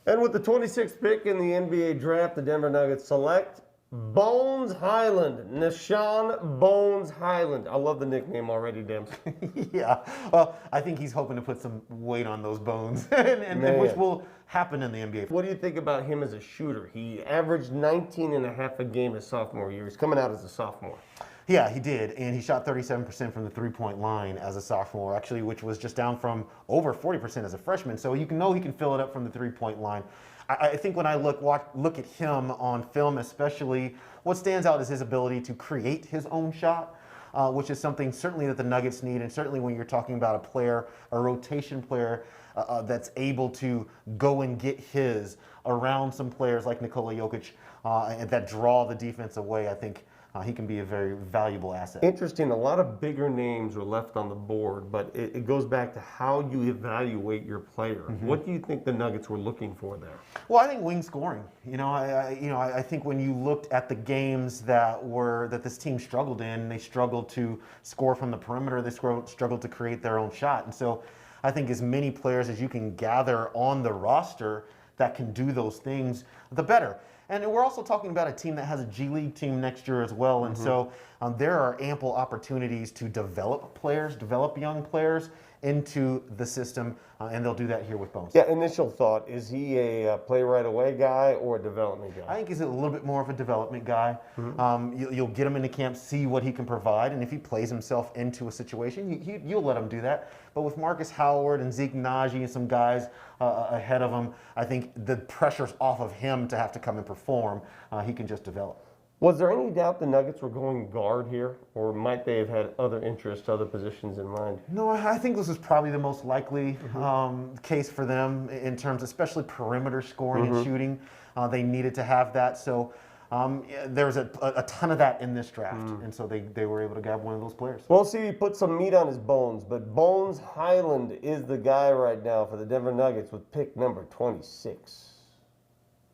And with the 26th pick in the NBA draft, the Denver Nuggets select Bones Hyland, Nashawn Bones Hyland. I love the nickname already, Dempsey. Yeah, well, I think he's hoping to put some weight on those bones, and which will happen in the NBA. What do you think about him as a shooter? He averaged 19 and a half a game his sophomore year. He's coming out as a sophomore. Yeah, he did, and he shot 37% from the three-point line as a sophomore, actually, which was just down from over 40% as a freshman. So you can know he can fill it up from the three-point line. I think when I look at him on film, especially, what stands out is his ability to create his own shot, which is something certainly that the Nuggets need, and certainly when you're talking about a player, a rotation player that's able to go and get his around some players like Nikola Jokic that draw the defense away. I think he can be a very valuable asset. Interesting. A lot of bigger names were left on the board, but it goes back to how you evaluate your player. Mm-hmm. What do you think the Nuggets were looking for there? Well, I think wing scoring. I think when you looked at the games that this team struggled in, they struggled to score from the perimeter. They struggled to create their own shot, and so I think as many players as you can gather on the roster that can do those things, the better. And we're also talking about a team that has a G League team next year as well. And so there are ample opportunities to develop players, develop young players into the system. And they'll do that here with Bones. Yeah, initial thought, is he a play right away guy or a development guy? I think he's a little bit more of a development guy. You'll get him into camp, see what he can provide. And if he plays himself into a situation, you'll let him do that. But with Marcus Howard and Zeke Naji and some guys ahead of him, I think the pressure's off of him to have to come and perform. He can just develop. Was there any doubt the Nuggets were going guard here, or might they have had other interests, other positions in mind? No, I think this is probably the most likely case for them in terms, especially perimeter scoring and shooting. They needed to have that, so there was a ton of that in this draft, and so they were able to grab one of those players. We'll see if he put some meat on his bones, but Bones Hyland is the guy right now for the Denver Nuggets with pick number 26.